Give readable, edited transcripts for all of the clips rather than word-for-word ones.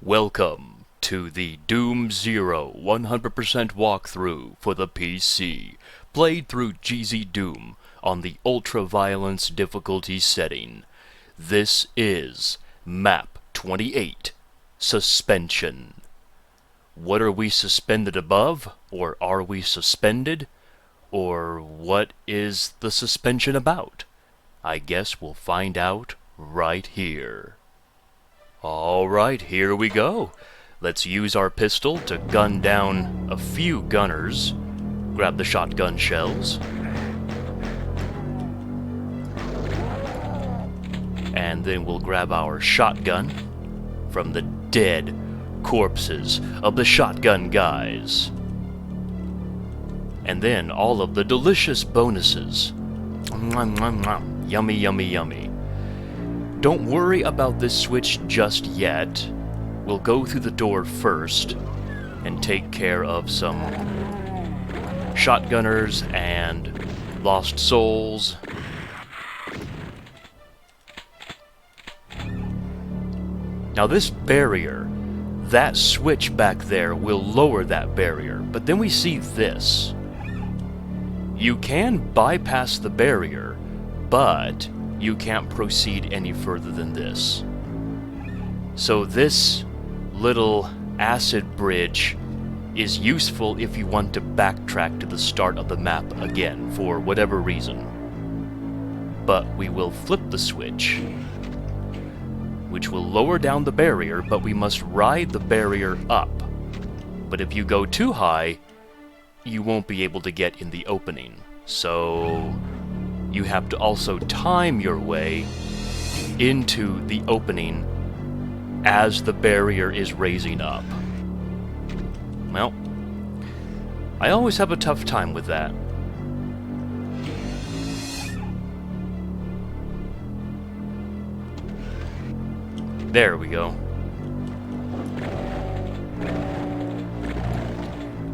Welcome to the Doom Zero 100% walkthrough for the PC, played through GZDoom on the Ultra Violence difficulty setting. This is Map 28, Suspension. What are we suspended above, or are we suspended? Or what is the suspension about? I guess we'll find out right here. Alright, here we go. Let's use our pistol to gun down a few gunners. Grab the shotgun shells. And then we'll grab our shotgun from the dead corpses of the shotgun guys. And then all of the delicious bonuses. Mwah, mwah, mwah. Yummy, yummy, yummy. Don't worry about this switch just yet. We'll go through the door first and take care of some shotgunners and lost souls. Now this barrier, that switch back there will lower that barrier, but then we see this. You can bypass the barrier, but you can't proceed any further than this. So this little acid bridge is useful if you want to backtrack to the start of the map again, for whatever reason. But we will flip the switch, which will lower down the barrier, but we must ride the barrier up. But if you go too high, you won't be able to get in the opening. So you have to also time your way into the opening as the barrier is raising up. Well, I always have a tough time with that. There we go.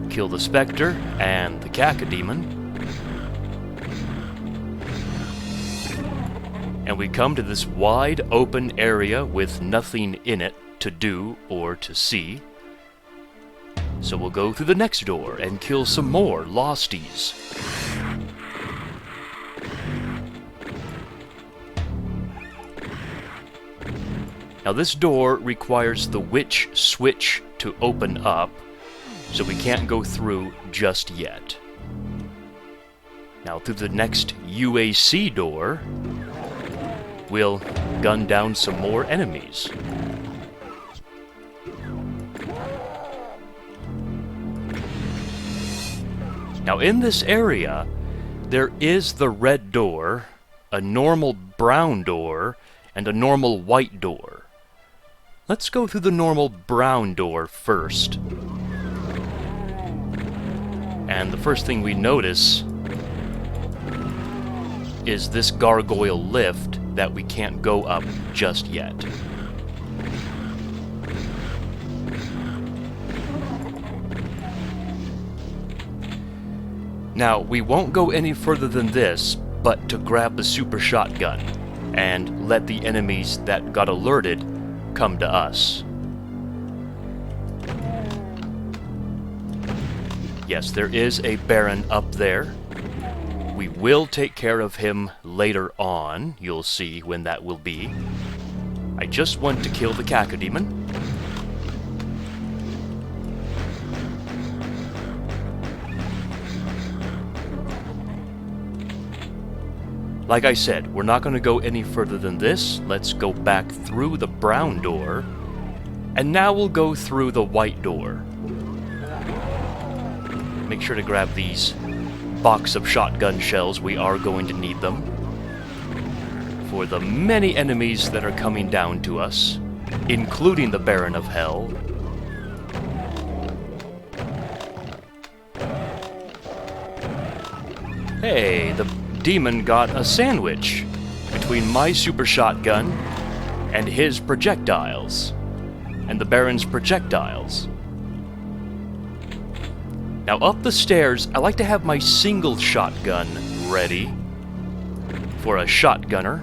Kill the Spectre and the Cacodemon. And we come to this wide open area with nothing in it to do or to see. So we'll go through the next door and kill some more losties. Now this door requires the witch switch to open up, so we can't go through just yet. Now through the next UAC door, we'll gun down some more enemies. Now in this area, there is the red door, a normal brown door, and a normal white door. Let's go through the normal brown door first. And the first thing we notice is this gargoyle lift that we can't go up just yet. Now, we won't go any further than this, but to grab the super shotgun and let the enemies that got alerted come to us. Yes, there is a Baron up there. We will take care of him later on. You'll see when that will be. I just want to kill the Cacodemon. Like I said, we're not going to go any further than this. Let's go back through the brown door. And now we'll go through the white door. Make sure to grab these box of shotgun shells. We are going to need them for the many enemies that are coming down to us, including the Baron of Hell. Hey, the demon got a sandwich between my super shotgun and his projectiles, and the Baron's projectiles. Now up the stairs, I like to have my single shotgun ready for a shotgunner,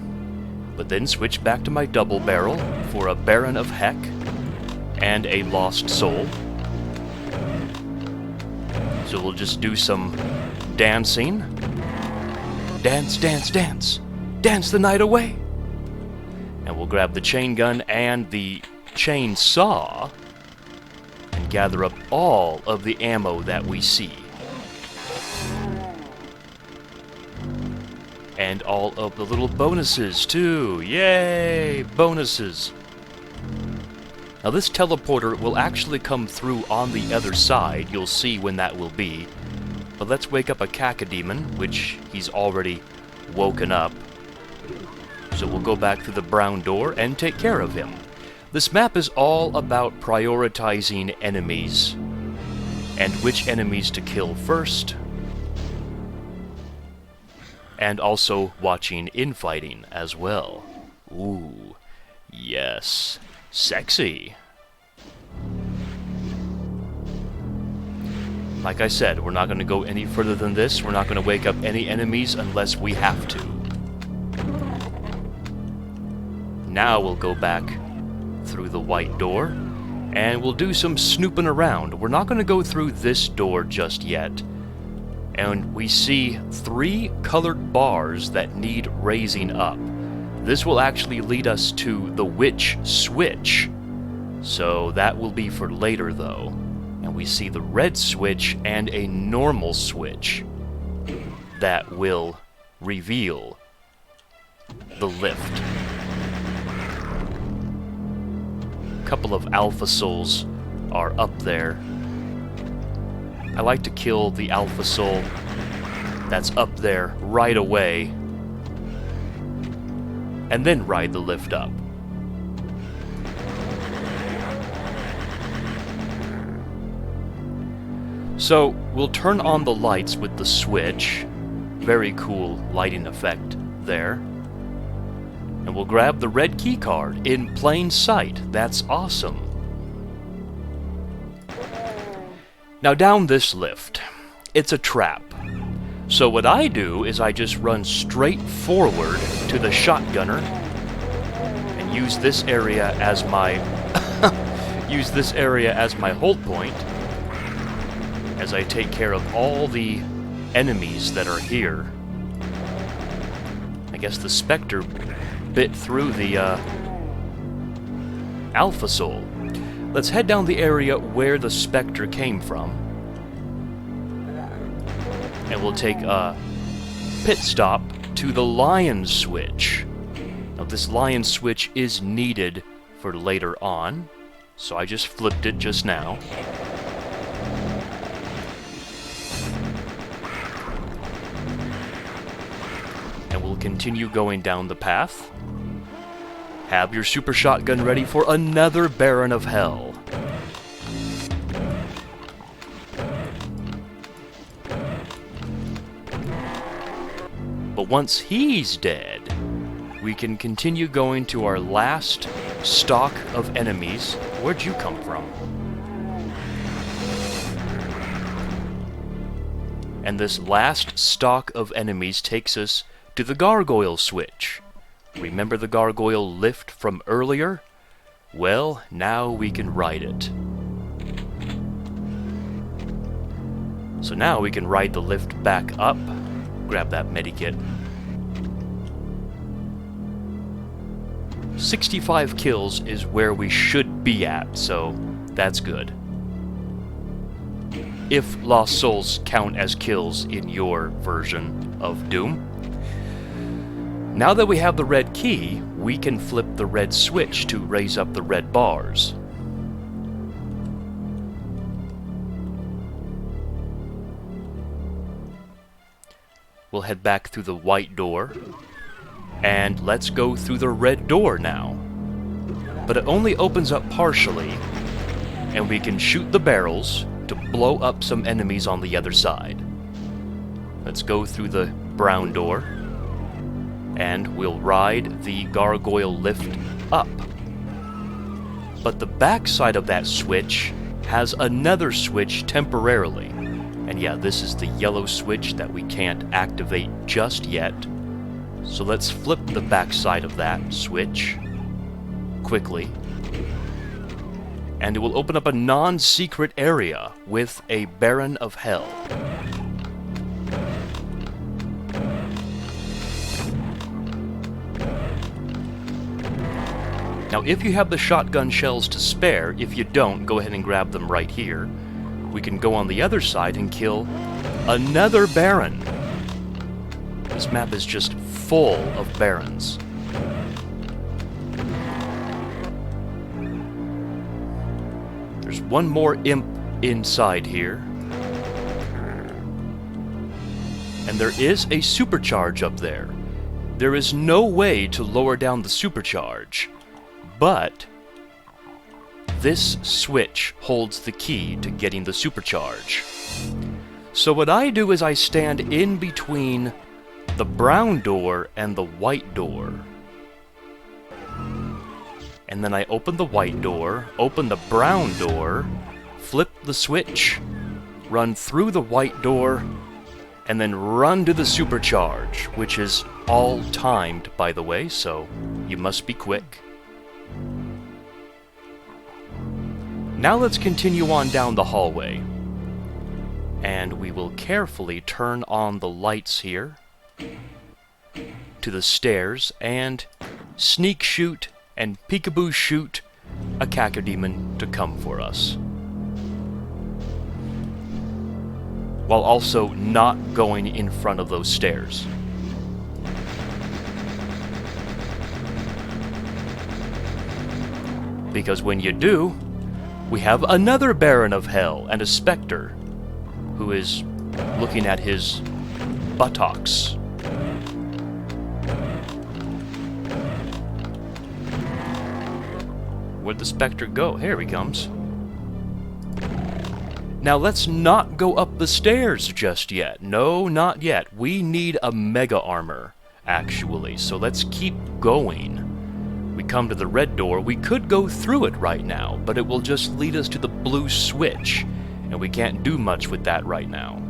but then switch back to my double barrel for a Baron of Heck and a lost soul. So we'll just do some dancing. Dance, dance, dance. Dance the night away. And we'll grab the chain gun and the chainsaw and gather up all of the ammo that we see. And all of the little bonuses too. Yay! Bonuses. Now this teleporter will actually come through on the other side. You'll see when that will be. But let's wake up a cacodemon, which he's already woken up. So we'll go back through the brown door and take care of him. This map is all about prioritizing enemies and which enemies to kill first. And also watching infighting as well. Ooh, yes. Sexy. Like I said, we're not going to go any further than this. We're not going to wake up any enemies unless we have to. Now we'll go back through the white door, and we'll do some snooping around. We're not going to go through this door just yet. And we see 3 colored bars that need raising up. This will actually lead us to the witch switch. So that will be for later though. And we see the red switch and a normal switch that will reveal the lift. A couple of alpha souls are up there. I like to kill the alpha soul that's up there right away, and then ride the lift up. So we'll turn on the lights with the switch. Very cool lighting effect there. And we'll grab the red key card in plain sight. That's awesome. Now down this lift, it's a trap. So what I do is I just run straight forward to the shotgunner and use this area as my hold point as I take care of all the enemies that are here. I guess the Spectre bit through the Alpha Soul. Let's head down the area where the Spectre came from. And we'll take a pit stop to the Lion Switch. Now this Lion Switch is needed for later on, so I just flipped it just now. And we'll continue going down the path. Have your super shotgun ready for another Baron of Hell. But once he's dead, we can continue going to our last stock of enemies. Where'd you come from? And this last stock of enemies takes us to the Gargoyle Switch. Remember the Gargoyle lift from earlier? Well, now we can ride it. So now we can ride the lift back up. Grab that medikit. 65 kills is where we should be at, so that's good. If Lost Souls count as kills in your version of Doom. Now that we have the red key, we can flip the red switch to raise up the red bars. We'll head back through the white door, and let's go through the red door now. But it only opens up partially, and we can shoot the barrels to blow up some enemies on the other side. Let's go through the brown door, and we'll ride the gargoyle lift up. But the back side of that switch has another switch temporarily. And yeah, this is the yellow switch that we can't activate just yet. So let's flip the back side of that switch quickly. and it will open up a non-secret area with a Baron of Hell. Now, if you have the shotgun shells to spare, if you don't, go ahead and grab them right here. We can go on the other side and kill another Baron. This map is just full of Barons. There's one more imp inside here. And there is a supercharge up there. There is no way to lower down the supercharge, but this switch holds the key to getting the supercharge. So what I do is I stand in between the brown door and the white door. And then I open the white door, open the brown door, flip the switch, run through the white door, and then run to the supercharge, which is all timed, by the way, so you must be quick. Now let's continue on down the hallway. And we will carefully turn on the lights here to the stairs and sneak shoot and peekaboo shoot a cacodemon to come for us, while also not going in front of those stairs. Because when you do, we have another Baron of Hell and a Spectre who is looking at his buttocks. Where'd the Spectre go? Here he comes. Now let's not go up the stairs just yet. No, not yet. We need a MegaArmor, actually, so let's keep going. We come to the red door. We could go through it right now, but it will just lead us to the blue switch, and we can't do much with that right now.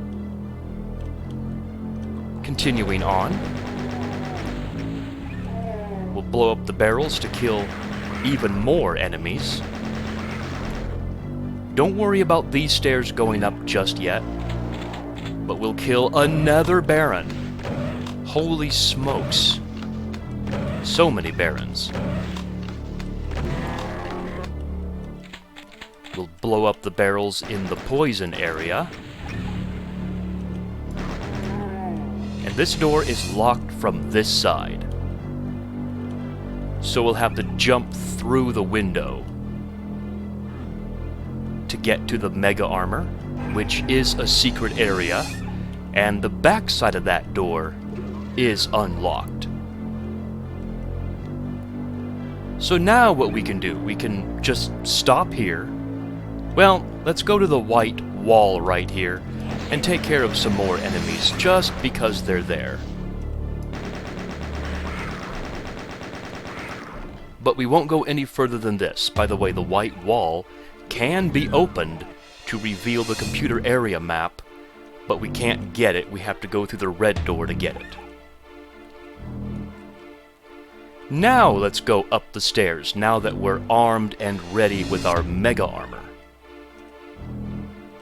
Continuing on, we'll blow up the barrels to kill even more enemies. Don't worry about these stairs going up just yet, but we'll kill another Baron. Holy smokes. So many Barons. We'll blow up the barrels in the poison area. And this door is locked from this side, so we'll have to jump through the window to get to the MegaArmor, which is a secret area, and the back side of that door is unlocked. So now what we can do, we can just stop here. Well, let's go to the white wall right here and take care of some more enemies just because they're there. But we won't go any further than this. By the way, the white wall can be opened to reveal the computer area map, but we can't get it. We have to go through the red door to get it. Now let's go up the stairs, now that we're armed and ready with our MegaArmor.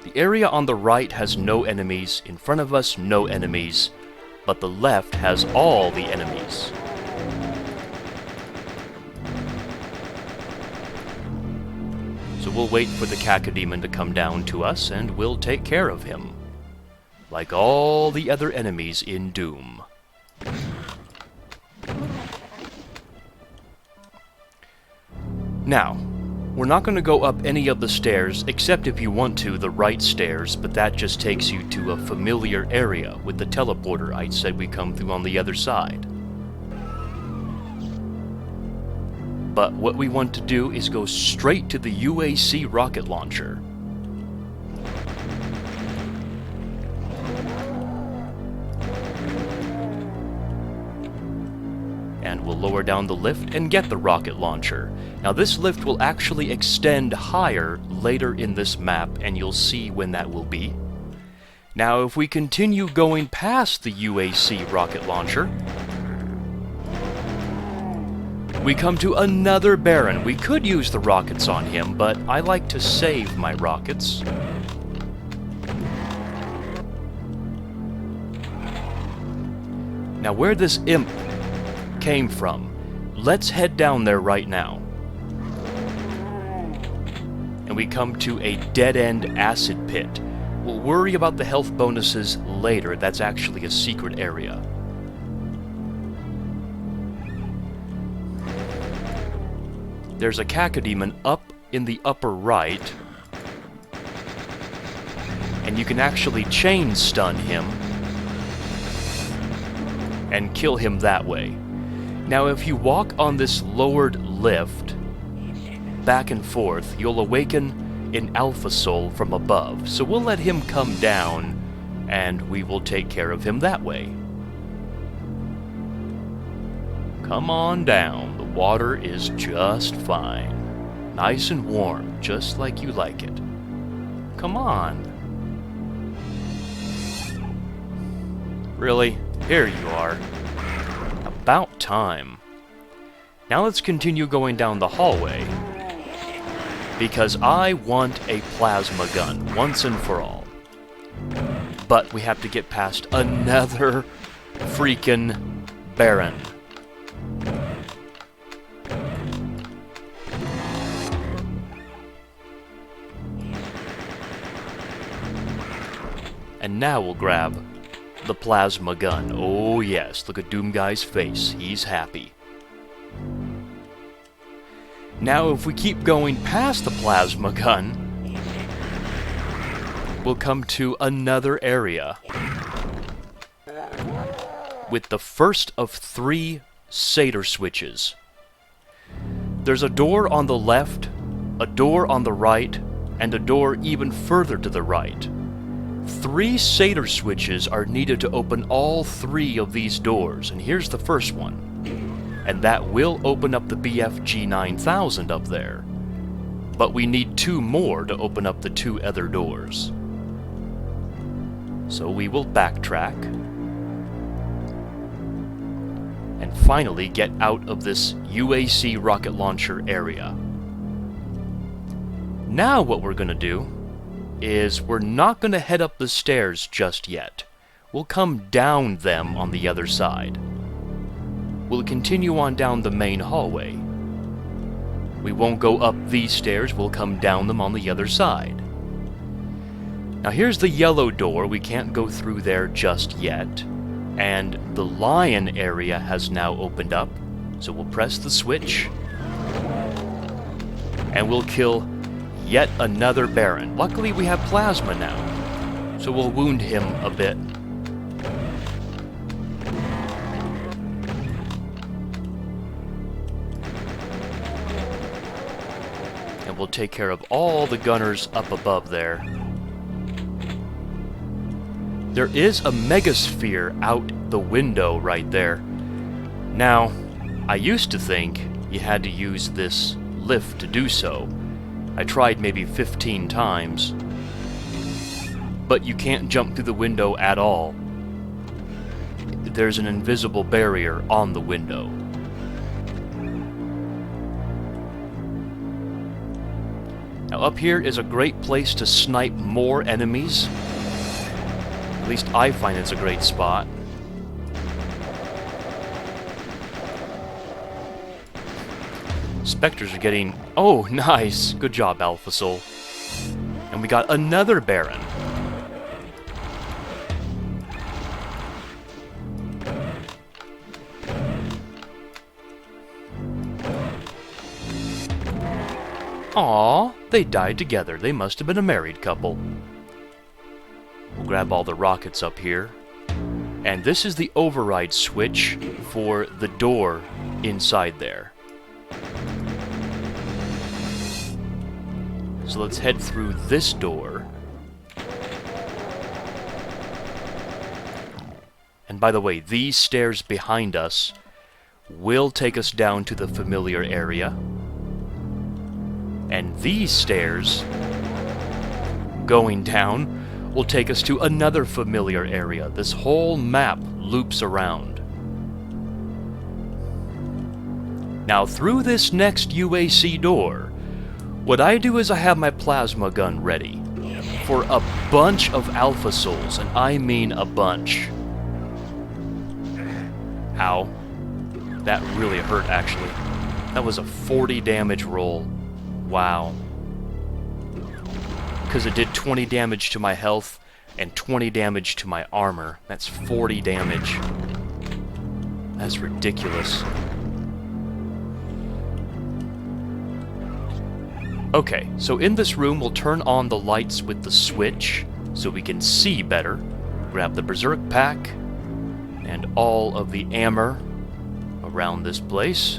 The area on the right has no enemies, in front of us no enemies, but the left has all the enemies. So we'll wait for the cacodemon to come down to us, and we'll take care of him, like all the other enemies in Doom. Now, we're not going to go up any of the stairs, except if you want to, the right stairs, but that just takes you to a familiar area with the teleporter I said we come through on the other side. But what we want to do is go straight to the UAC rocket launcher. And we'll lower down the lift and get the rocket launcher. Now this lift will actually extend higher later in this map, and you'll see when that will be. Now if we continue going past the UAC rocket launcher, We come to another Baron. We could use the rockets on him, but I like to save my rockets. Now, where this imp came from, let's head down there right now. And we come to a dead-end acid pit. We'll worry about the health bonuses later. That's actually a secret area. There's a cacodemon up in the upper right. And you can actually chain stun him and kill him that way. Now, if you walk on this lowered lift back and forth, you'll awaken an Alpha Soul from above. So we'll let him come down, and we will take care of him that way. Come on down. The water is just fine. Nice and warm, just like you like it. Come on. Really? Here you are. About time. Now let's continue going down the hallway, because I want a plasma gun once and for all. But we have to get past another freaking Baron. And now we'll grab the plasma gun. Oh yes, look at Doom Guy's face. He's happy. Now if we keep going past the plasma gun, we'll come to another area with the first of 3 Satyr switches. There's a door on the left, a door on the right, and a door even further to the right. 3 Satyr switches are needed to open all 3 of these doors, and here's the first one. And that will open up the BFG 9000 up there. But we need 2 more to open up the 2 other doors. So we will backtrack and finally get out of this UAC rocket launcher area. Now what we're going to do is we're not going to head up the stairs just yet. We'll come down them on the other side. We'll continue on down the main hallway. We won't go up these stairs, we'll come down them on the other side. Now here's the yellow door, we can't go through there just yet. And the lion area has now opened up, so we'll press the switch. And we'll kill yet another Baron. Luckily we have plasma now, so we'll wound him a bit. And we'll take care of all the gunners up above there. There is a Megasphere out the window right there. Now, I used to think you had to use this lift to do so. I tried maybe 15 times, but you can't jump through the window at all. There's an invisible barrier on the window. Now up here is a great place to snipe more enemies. At least I find it's a great spot. Spectres are getting... Oh, nice! Good job, Alpha Soul. And we got another Baron. Aww, they died together. They must have been a married couple. We'll grab all the rockets up here. And this is the override switch for the door inside there. So let's head through this door. And by the way, these stairs behind us will take us down to the familiar area. And these stairs going down will take us to another familiar area. This whole map loops around. Now through this next UAC door, what I do is I have my plasma gun ready for a bunch of Alpha Souls, and I mean a bunch. Ow. That really hurt, actually. That was a 40 damage roll. Wow. Because it did 20 damage to my health and 20 damage to my armor. That's 40 damage. That's ridiculous. Okay, so in this room we'll turn on the lights with the switch so we can see better. Grab the Berserk pack and all of the armor around this place.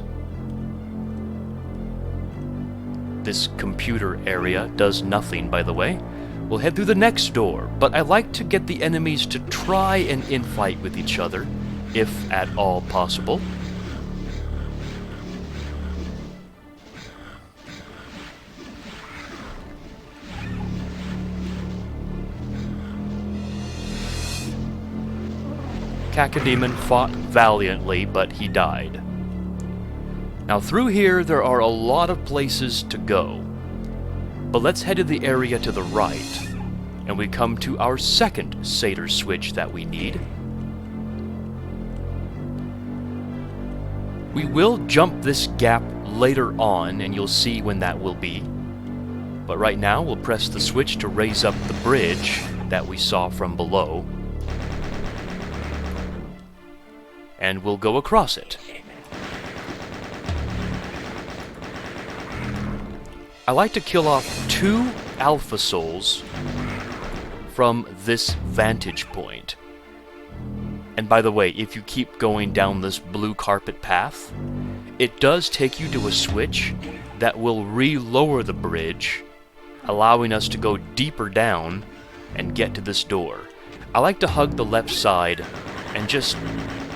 This computer area does nothing, by the way. We'll head through the next door, but I like to get the enemies to try and infight with each other, if at all possible. Cacodemon fought valiantly, but he died. Now through here there are a lot of places to go, but let's head to the area to the right, and we come to our second Satyr switch that we need. We will jump this gap later on, and you'll see when that will be. But right now we'll press the switch to raise up the bridge that we saw from below, and we'll go across it. I like to kill off 2 Alpha Souls from this vantage point. And by the way, if you keep going down this blue carpet path, it does take you to a switch that will re-lower the bridge, allowing us to go deeper down and get to this door. I like to hug the left side and just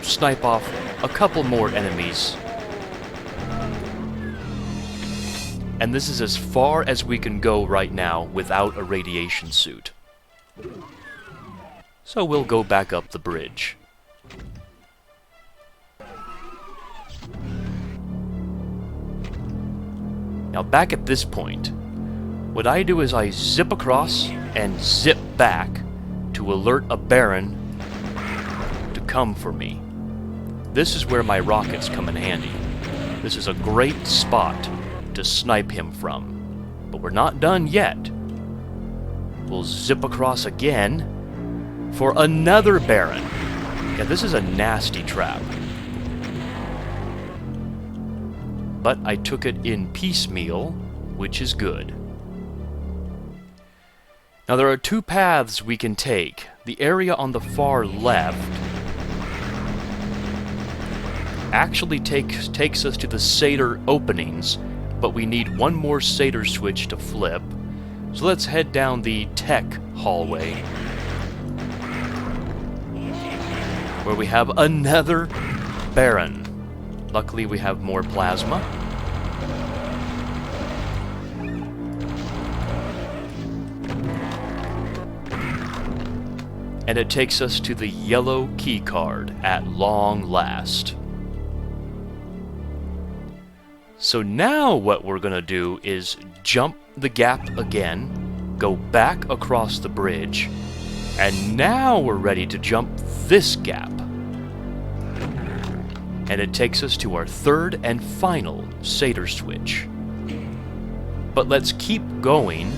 snipe off a couple more enemies. And this is as far as we can go right now without a radiation suit. So we'll go back up the bridge. Now back at this point, what I do is I zip across and zip back to alert a Baron to come for me. This is where my rockets come in handy. This is a great spot to snipe him from. But we're not done yet. We'll zip across again for another Baron. Yeah, this is a nasty trap. But I took it in piecemeal, which is good. Now there are 2 paths we can take. The area on the far left actually takes us to the Satyr openings, but we need 1 more Satyr switch to flip. So let's head down the tech hallway, where we have another Baron. Luckily we have more plasma. And it takes us to the yellow key card at long last. So now what we're gonna do is jump the gap again, go back across the bridge, and now we're ready to jump this gap. And it takes us to our 3rd and final Satyr switch. But let's keep going,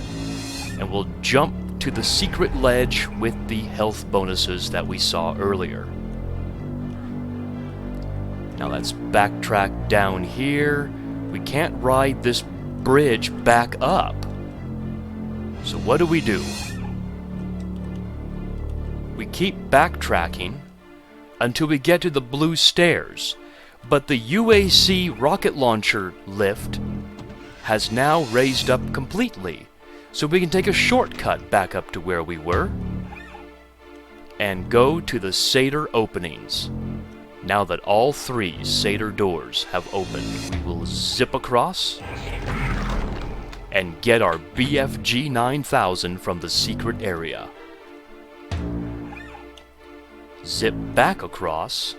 and we'll jump to the secret ledge with the health bonuses that we saw earlier. Now let's backtrack down here. We can't ride this bridge back up. So what do? We keep backtracking until we get to the blue stairs, but the UAC rocket launcher lift has now raised up completely, so we can take a shortcut back up to where we were and go to the Satyr openings. Now that all 3 Satyr doors have opened, we will zip across and get our BFG 9000 from the secret area. Zip back across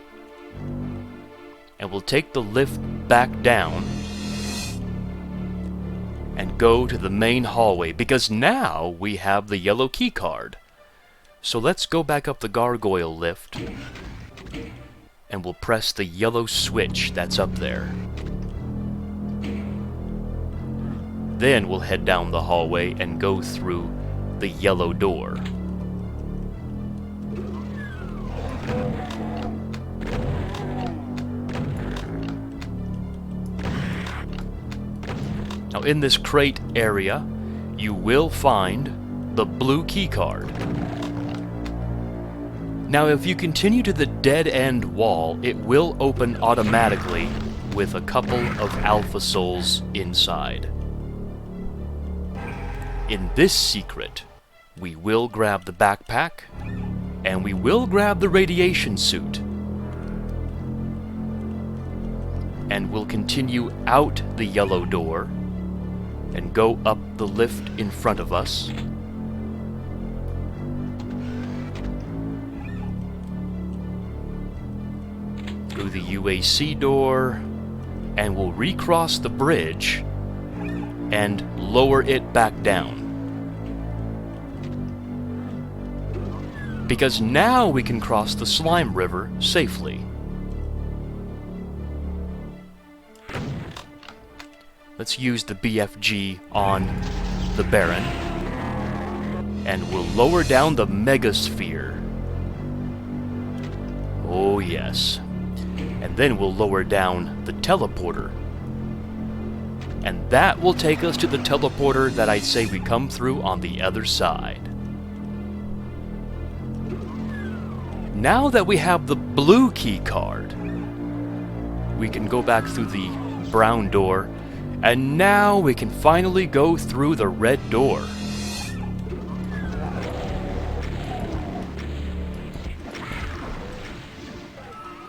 And we'll take the lift back down and go to the main hallway, because now we have the yellow key card. So let's go back up the gargoyle lift, and we'll press the yellow switch that's up there. Then we'll head down the hallway and go through the yellow door. Now in this crate area, you will find the blue key card. Now if you continue to the dead-end wall, it will open automatically with a couple of alpha souls inside. In this secret, we will grab the backpack, and we will grab the radiation suit. And we'll continue out the yellow door, and go up the lift in front of us. Through the UAC door, and we'll recross the bridge and lower it back down. Because now we can cross the slime river safely. Let's use the BFG on the Baron, and we'll lower down the Megasphere. Oh yes. And then we'll lower down the teleporter. And that will take us to the teleporter that I say we come through on the other side. Now that we have the blue key card, we can go back through the brown door, and now we can finally go through the red door.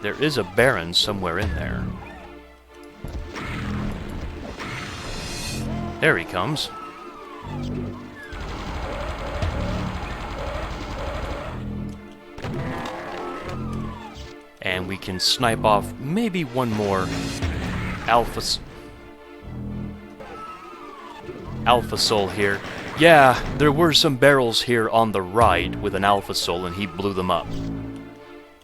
There is a Baron somewhere in there. There he comes. And we can snipe off maybe one more Alpha Soul here. Yeah, there were some barrels here on the right with an Alpha Soul, and he blew them up.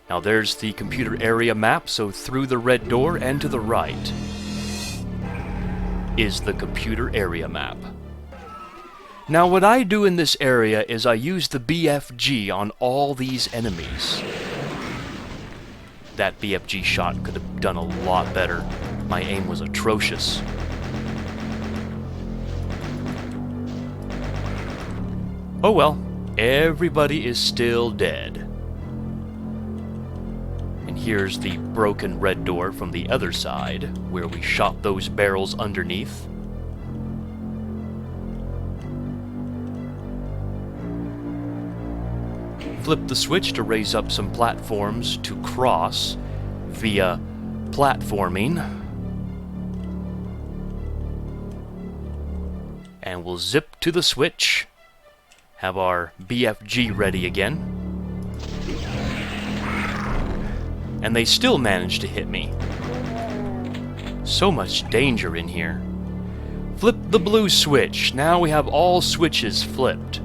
Now there's the computer area map, so through the red door and to the right is the computer area map. Now what I do in this area is I use the BFG on all these enemies. That BFG shot could have done a lot better. My aim was atrocious. Oh well, everybody is still dead. And here's the broken red door from the other side, where we shot those barrels underneath. Flip the switch to raise up some platforms to cross via platforming. And we'll zip to the switch. Have our BFG ready again. And they still managed to hit me. So much danger in here. Flip the blue switch. Now we have all switches flipped.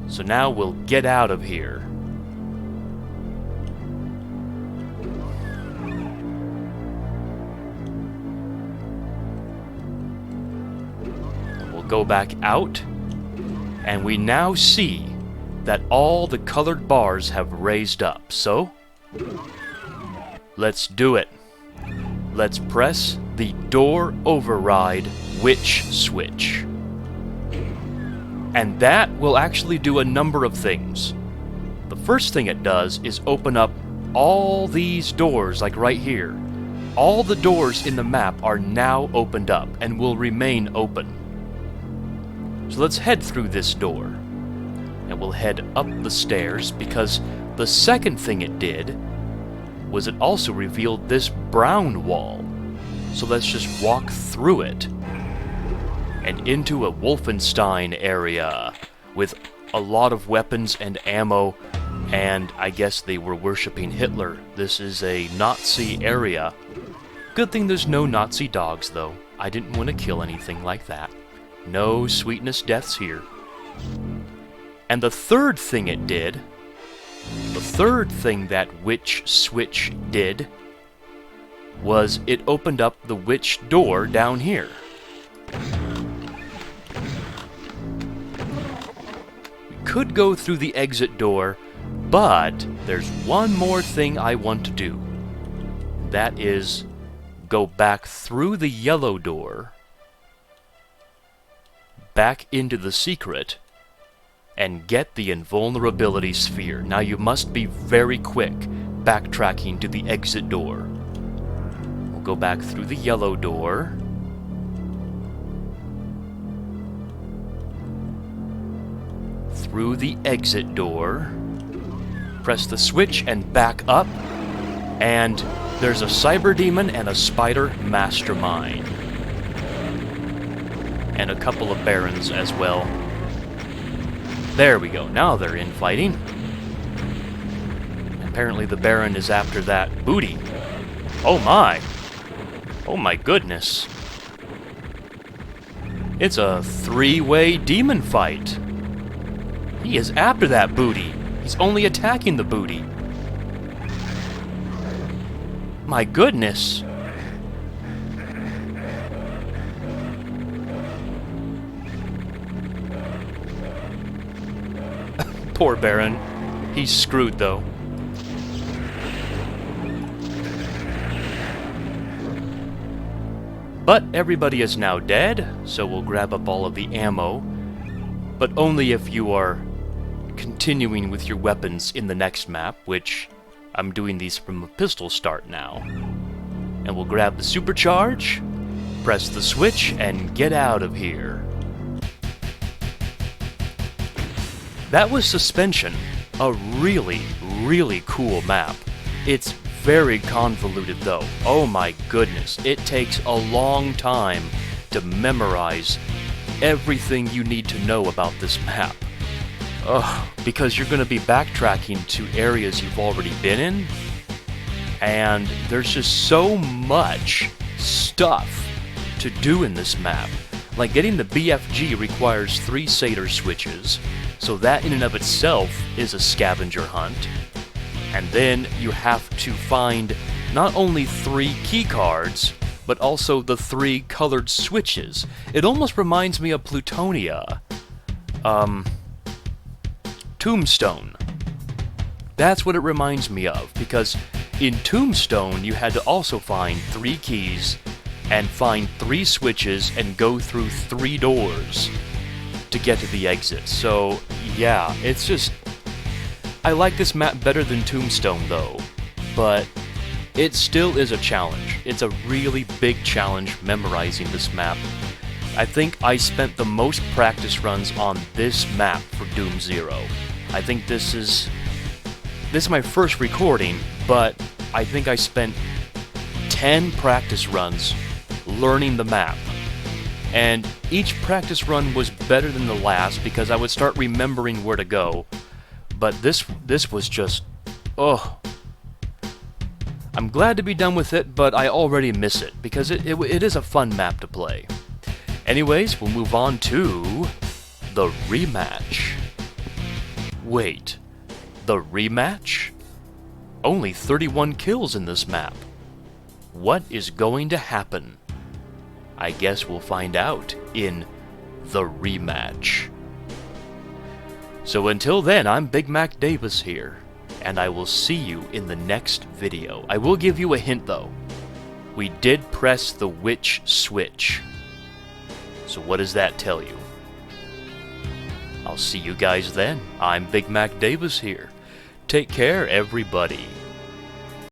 So now we'll get out of here. Go back out, and we now see that all the colored bars have raised up. So, let's do it. Let's press the door override witch switch. And that will actually do a number of things. The first thing it does is open up all these doors, like right here. All the doors in the map are now opened up and will remain open. So let's head through this door, and we'll head up the stairs, because the second thing it did was it also revealed this brown wall. So let's just walk through it and into a Wolfenstein area with a lot of weapons and ammo and I guess they were worshipping Hitler. This is a Nazi area. Good thing there's no Nazi dogs, though. I didn't want to kill anything like that. No sweetness deaths here. And the third thing it did, the third thing that witch switch did, was it opened up the witch door down here. We could go through the exit door, but there's one more thing I want to do. That is go back through the yellow door, back into the secret, and get the invulnerability sphere. Now you must be very quick backtracking to the exit door. We'll go back through the yellow door. Through the exit door. Press the switch and back up. And there's a cyber demon and a spider mastermind. And a couple of barons as well. There we go, now they're infighting. Apparently the Baron is after that booty. Oh my! Oh my goodness. It's a three-way demon fight. He is after that booty. He's only attacking the booty. My goodness. Poor Baron. He's screwed, though. But everybody is now dead, so we'll grab up all of the ammo. But only if you are continuing with your weapons in the next map, which I'm doing these from a pistol start now. And we'll grab the supercharge, press the switch, and get out of here. That was Suspension, a really, really cool map. It's very convoluted though. Oh my goodness, it takes a long time to memorize everything you need to know about this map. Because you're going to be backtracking to areas you've already been in, and there's just so much stuff to do in this map. Like getting the BFG requires 3 Satyr switches, so that in and of itself is a scavenger hunt. And then you have to find not only 3 key cards, but also the 3 colored switches. It almost reminds me of Plutonia. Tombstone. That's what it reminds me of, because in Tombstone you had to also find 3 keys and find 3 switches and go through 3 doors to get to the exit. So yeah, it's just... I like this map better than Tombstone though, but it still is a challenge. It's a really big challenge memorizing this map. I think I spent the most practice runs on this map for Doom 0. I think this is my first recording, but I think I spent 10 practice runs learning the map. And each practice run was better than the last because I would start remembering where to go. But this was just... oh. I'm glad to be done with it, but I already miss it, because it is a fun map to play. Anyways, we'll move on to the rematch. Wait, the rematch? Only 31 kills in this map. What is going to happen? I guess we'll find out in the rematch. So until then, I'm BigMacDavis here, and I will see you in the next video. I will give you a hint though. We did press the witch switch. So what does that tell you? I'll see you guys then. I'm BigMacDavis here. Take care, everybody.